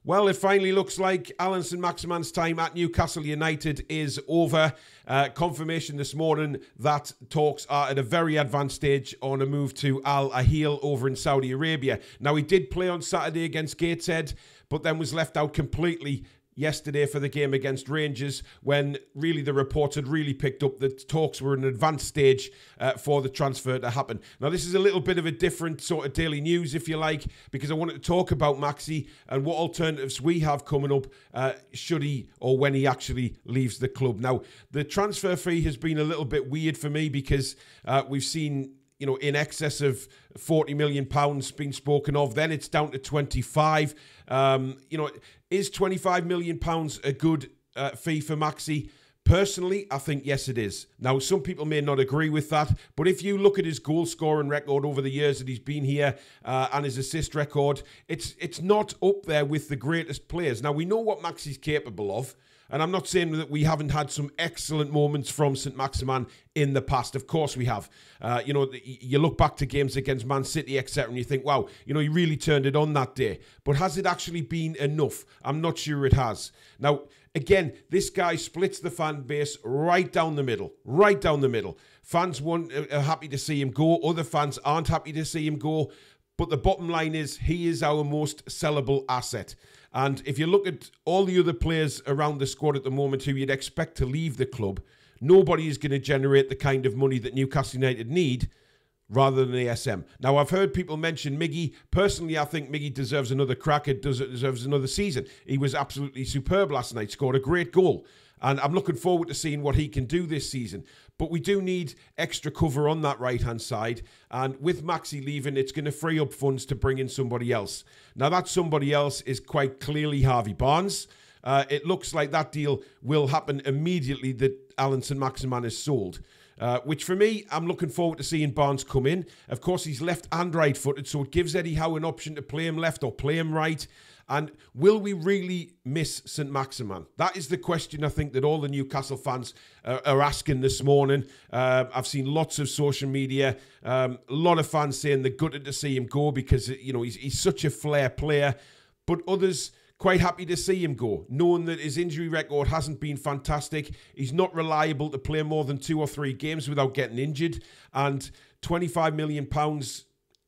Well, it finally looks like Alan Saint-Maximin's time at Newcastle United is over. Confirmation this morning that talks are at a very advanced stage on a move to Al Ahil over in Saudi Arabia. Now, he did play on Saturday against Gateshead, but then was left out completely yesterday for the game against Rangers, when really the reports had really picked up that talks were in an advanced stage for the transfer to happen. Now, this is a little bit of a different sort of daily news, if you like, because I wanted to talk about Maxi and what alternatives we have coming up should he or when he actually leaves the club. Now, the transfer fee has been a little bit weird for me because we've seen, you know, in excess of £40 million being spoken of. Then it's down to 25. You know, is £25 million a good fee for Maxi? Personally, I think yes, it is. Now, some people may not agree with that, but if you look at his goal scoring record over the years that he's been here and his assist record, it's not up there with the greatest players. Now, we know what Maxi's capable of. And I'm not saying that we haven't had some excellent moments from Saint-Maximin in the past. Of course we have. You know, you look back to games against Man City, etc., and you think, wow, you know, he really turned it on that day. But has it actually been enough? I'm not sure it has. Now, again, this guy splits the fan base right down the middle. Right down the middle. Fans are happy to see him go. Other fans aren't happy to see him go. But the bottom line is he is our most sellable asset. And if you look at all the other players around the squad at the moment who you'd expect to leave the club, nobody is going to generate the kind of money that Newcastle United need rather than ASM. Now, I've heard people mention Miggy. Personally, I think Miggy deserves another crack. It deserves another season. He was absolutely superb last night, scored a great goal. And I'm looking forward to seeing what he can do this season. But we do need extra cover on that right-hand side. And with Maxi leaving, it's going to free up funds to bring in somebody else. Now, that somebody else is quite clearly Harvey Barnes. It looks like that deal will happen immediately that Alan Saint-Maximin is sold. Which for me, I'm looking forward to seeing Barnes come in. Of course, he's left and right-footed, so it gives Eddie Howe an option to play him left or play him right. And will we really miss Saint-Maximin? That is the question I think that all the Newcastle fans are asking this morning. I've seen lots of social media, a lot of fans saying they're gutted to see him go because, you know, he's such a flair player. But others quite happy to see him go, knowing that his injury record hasn't been fantastic. He's not reliable to play more than 2 or 3 games without getting injured. And £25 million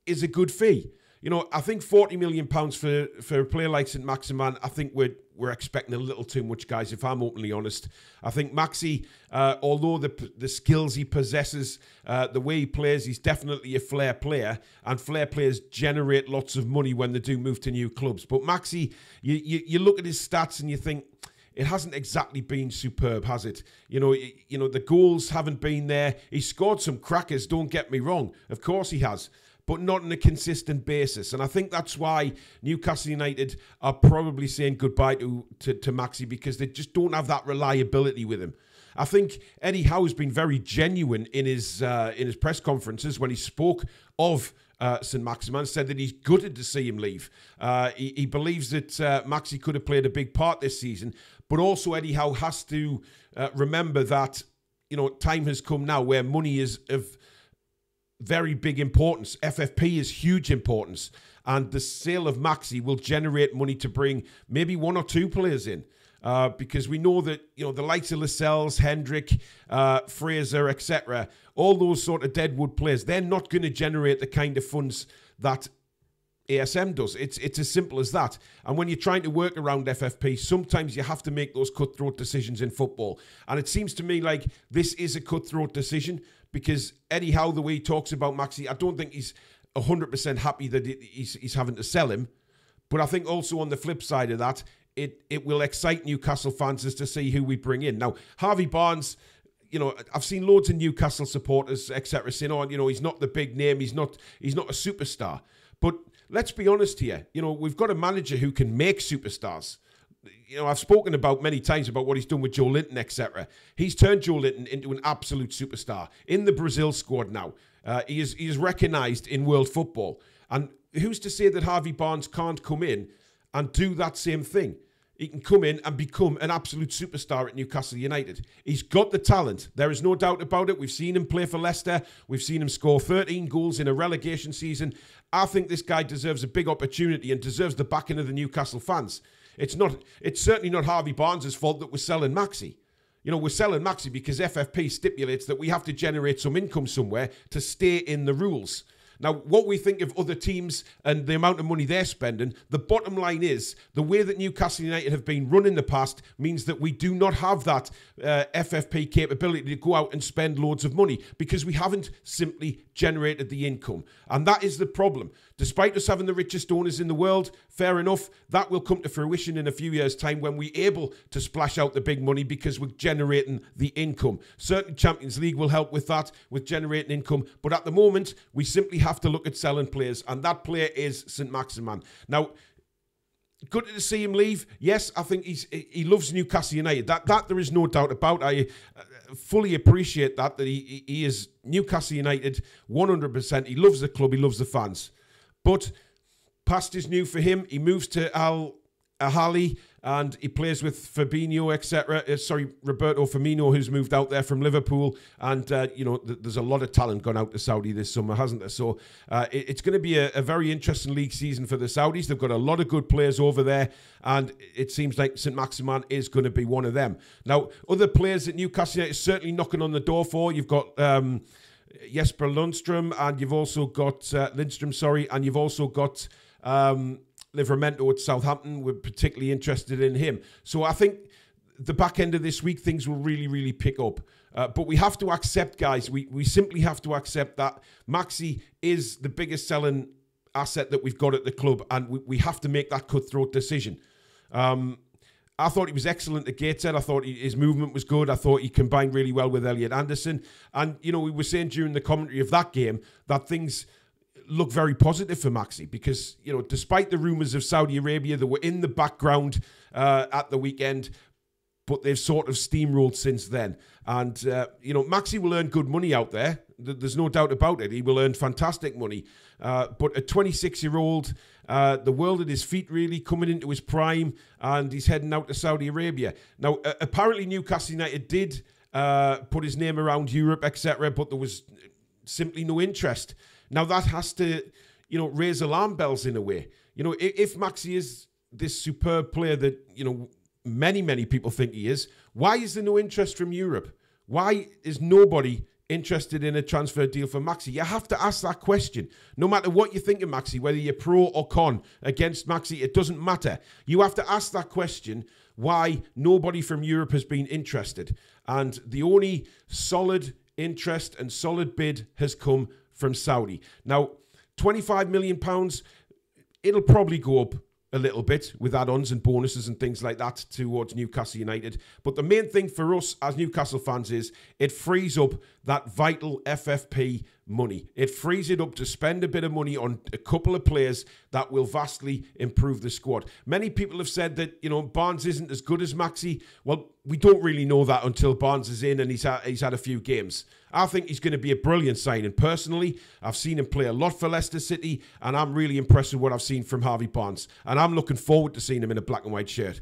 is a good fee. You know, I think £40 million for a player like Saint-Maximin, I think we're expecting a little too much, guys, if I'm openly honest. I think Maxi, although the skills he possesses, the way he plays, he's definitely a flair player, and flair players generate lots of money when they do move to new clubs. But Maxi, you look at his stats and you think, it hasn't exactly been superb, has it? You know, the goals haven't been there. He's scored some crackers, don't get me wrong. Of course he has. But not on a consistent basis. And I think that's why Newcastle United are probably saying goodbye to Maxi, because they just don't have that reliability with him. I think Eddie Howe has been very genuine in his press conferences when he spoke of Saint-Maximin, said that he's gutted to see him leave. He believes that Maxi could have played a big part this season, but also Eddie Howe has to remember that, you know, time has come now where money is of very big importance. FFP is huge importance, and the sale of Maxi will generate money to bring maybe 1 or 2 players in, because we know that, you know, the likes of Lascelles, Hendrick, Fraser, etc., all those sort of deadwood players, they're not going to generate the kind of funds that ASM does. It's as simple as that. And when you're trying to work around FFP, sometimes you have to make those cutthroat decisions in football. And it seems to me like this is a cutthroat decision, because Eddie Howe, the way he talks about Maxi, I don't think he's 100% happy that he's having to sell him. But I think also on the flip side of that, it will excite Newcastle fans as to see who we bring in. Now, Harvey Barnes, you know, I've seen loads of Newcastle supporters, etc., saying, oh, you know, he's not the big name, he's not a superstar. But let's be honest here, you know, we've got a manager who can make superstars. You know, I've spoken about many times about what he's done with Joe Linton, etc. He's turned Joe Linton into an absolute superstar in the Brazil squad now. He is recognised in world football. And who's to say that Harvey Barnes can't come in and do that same thing? He can come in and become an absolute superstar at Newcastle United. He's got the talent. There is no doubt about it. We've seen him play for Leicester. We've seen him score 13 goals in a relegation season. I think this guy deserves a big opportunity and deserves the backing of the Newcastle fans. It's certainly not Harvey Barnes' fault that we're selling Maxi. You know, we're selling Maxi because FFP stipulates that we have to generate some income somewhere to stay in the rules. Now, what we think of other teams and the amount of money they're spending, the bottom line is the way that Newcastle United have been run in the past means that we do not have that FFP capability to go out and spend loads of money because we haven't simply generated the income. And that is the problem. Despite us having the richest owners in the world, fair enough, that will come to fruition in a few years' time when we're able to splash out the big money because we're generating the income. Certainly Champions League will help with that, with generating income. But at the moment, we simply have to look at selling players, and that player is Saint-Maximin. Now, good to see him leave. Yes, I think he loves Newcastle United. That there is no doubt about. I fully appreciate that he is Newcastle United 100%. He loves the club. He loves the fans. But past is new for him. He moves to Al Ahly and he plays with Fabinho, etc. Roberto Firmino, who's moved out there from Liverpool. And, there's a lot of talent gone out to Saudi this summer, hasn't there? So it's going to be a very interesting league season for the Saudis. They've got a lot of good players over there. And it seems like Saint-Maximin is going to be one of them. Now, other players that Newcastle United is certainly knocking on the door for. You've got Jesper Lundstrom, and you've also got and you've also got Livramento at Southampton. We're particularly interested in him. So I think the back end of this week, things will really, really pick up. But we have to accept, guys, we simply have to accept that Maxi is the biggest selling asset that we've got at the club, and we have to make that cutthroat decision. I thought he was excellent at Gateshead. I thought his movement was good. I thought he combined really well with Elliot Anderson. And, we were saying during the commentary of that game that things look very positive for Maxi because, despite the rumours of Saudi Arabia that were in the background at the weekend, but they've sort of steamrolled since then. And, Maxi will earn good money out there. There's no doubt about it. He will earn fantastic money. But a 26-year-old, the world at his feet really coming into his prime, and he's heading out to Saudi Arabia. Now, apparently Newcastle United did put his name around Europe, etc., but there was simply no interest. Now, that has to, raise alarm bells in a way. If Maxi is this superb player that, many, many people think he is, why is there no interest from Europe? Why is nobody interested in a transfer deal for Maxi? You have to ask that question. No matter what you think of Maxi, whether you're pro or con against Maxi, it doesn't matter. You have to ask that question, why nobody from Europe has been interested. And the only solid interest and solid bid has come from Saudi. Now, £25 million, it'll probably go up a little bit with add-ons and bonuses and things like that towards Newcastle United. But the main thing for us as Newcastle fans is it frees up that vital FFP money. It frees it up to spend a bit of money on a couple of players that will vastly improve the squad. Many people have said that, Barnes isn't as good as Maxi. Well, we don't really know that until Barnes is in and he's had a few games. I think he's going to be a brilliant signing. Personally, I've seen him play a lot for Leicester City, and I'm really impressed with what I've seen from Harvey Barnes. And I'm looking forward to seeing him in a black and white shirt.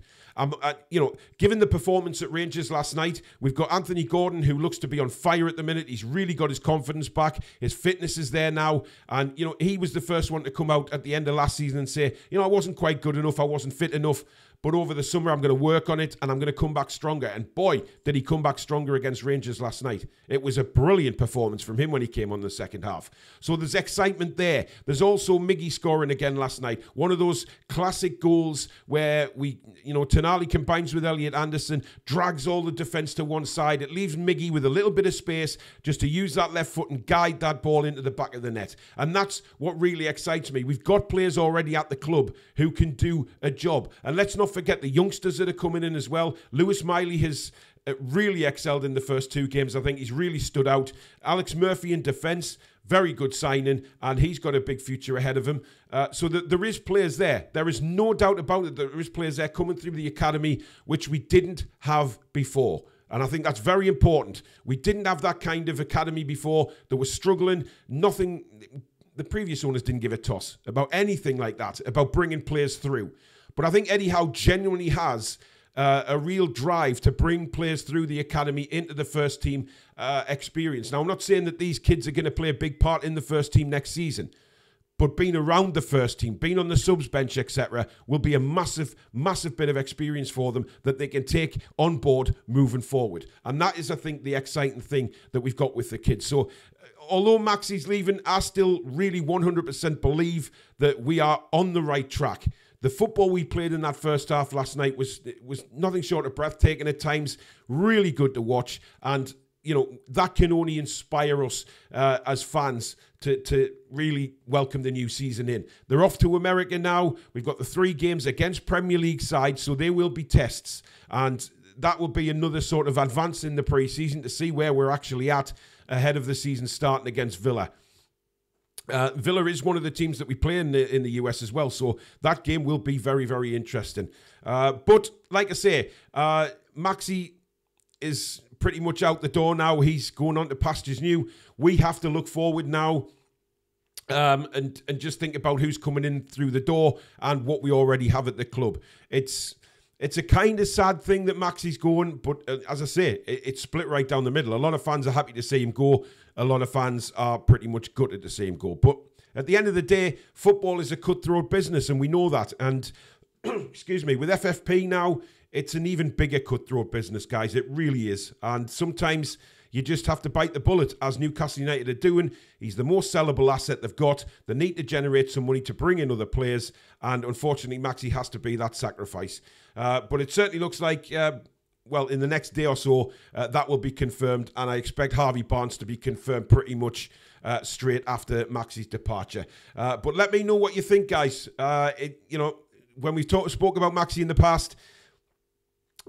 Given the performance at Rangers last night, we've got Anthony Gordon, who looks to be on fire at the minute. He's really got his confidence back. His fitness is there now. And, he was the first one to come out at the end of last season and say, I wasn't quite good enough. I wasn't fit enough. But over the summer, I'm going to work on it and I'm going to come back stronger. And boy, did he come back stronger against Rangers last night. It was a brilliant performance from him when he came on the second half. So there's excitement there. There's also Miggy scoring again last night. One of those classic goals where Tonali combines with Elliot Anderson, drags all the defence to one side. It leaves Miggy with a little bit of space just to use that left foot and guide that ball into the back of the net. And that's what really excites me. We've got players already at the club who can do a job. And let's not forget the youngsters that are coming in as well. Lewis Miley has really excelled in the first two games. I think he's really stood out. Alex Murphy in defence, very good signing, and he's got a big future ahead of him. So there is players there. There is no doubt about it. There is players there coming through the academy, which we didn't have before. And I think that's very important. We didn't have that kind of academy before. They were struggling. Nothing. The previous owners didn't give a toss about anything like that, about bringing players through. But I think Eddie Howe genuinely has a real drive to bring players through the academy into the first team experience. Now, I'm not saying that these kids are going to play a big part in the first team next season, But being around the first team, being on the subs bench, etc., will be a massive, massive bit of experience for them that they can take on board moving forward. And that is, I think, the exciting thing that we've got with the kids. So although Maxi's leaving, I still really 100% believe that we are on the right track. The football we played in that first half last night was nothing short of breathtaking at times, really good to watch. And you know, that can only inspire us as fans to really welcome the new season in. They're off to America now. We've got the 3 games against Premier League sides, so they will be tests. And that will be another sort of advance in the pre-season to see where we're actually at ahead of the season starting against Villa. Villa is one of the teams that we play in the US as well, so that game will be very, very interesting. But like I say, Maxi is pretty much out the door now. He's going on to pastures new. We have to look forward now and just think about who's coming in through the door and what we already have at the club. It's a kind of sad thing that Maxi's going, but as I say, it's split right down the middle. A lot of fans are happy to see him go. A lot of fans are pretty much gutted to see him go. But at the end of the day, football is a cutthroat business, and we know that. And, excuse me, with FFP now, it's an even bigger cutthroat business, guys. It really is. And sometimes you just have to bite the bullet, as Newcastle United are doing. He's the most sellable asset they've got. They need to generate some money to bring in other players. And unfortunately, Maxi has to be that sacrifice. But it certainly looks like, well, in the next day or so, that will be confirmed. And I expect Harvey Barnes to be confirmed pretty much straight after Maxi's departure. But let me know what you think, guys. You know, when we've spoke about Maxi in the past,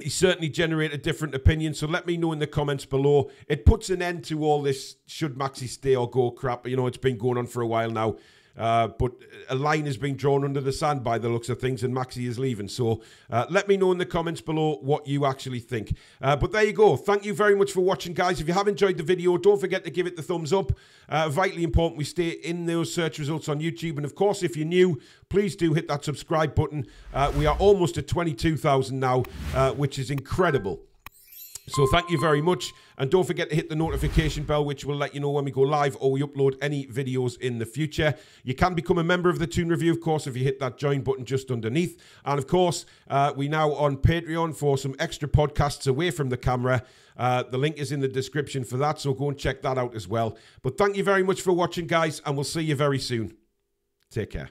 he certainly generated different opinions, so let me know in the comments below. It puts an end to all this should Maxi stay or go crap. You know, it's been going on for a while now. But a line has been drawn under the sand by the looks of things, and Maxi is leaving. So let me know in the comments below what you actually think. But there you go. Thank you very much for watching, guys. If you have enjoyed the video, don't forget to give it the thumbs up. Vitally important we stay in those search results on YouTube. And of course, if you're new, please do hit that subscribe button. We are almost at 22,000 now, which is incredible. So thank you very much, and don't forget to hit the notification bell, which will let you know when we go live or we upload any videos in the future. You can become a member of the Toon Review, of course, if you hit that join button just underneath. And of course, we now on Patreon for some extra podcasts away from the camera. The link is in the description for that, so go and check that out as well. But thank you very much for watching, guys, and we'll see you very soon. Take care.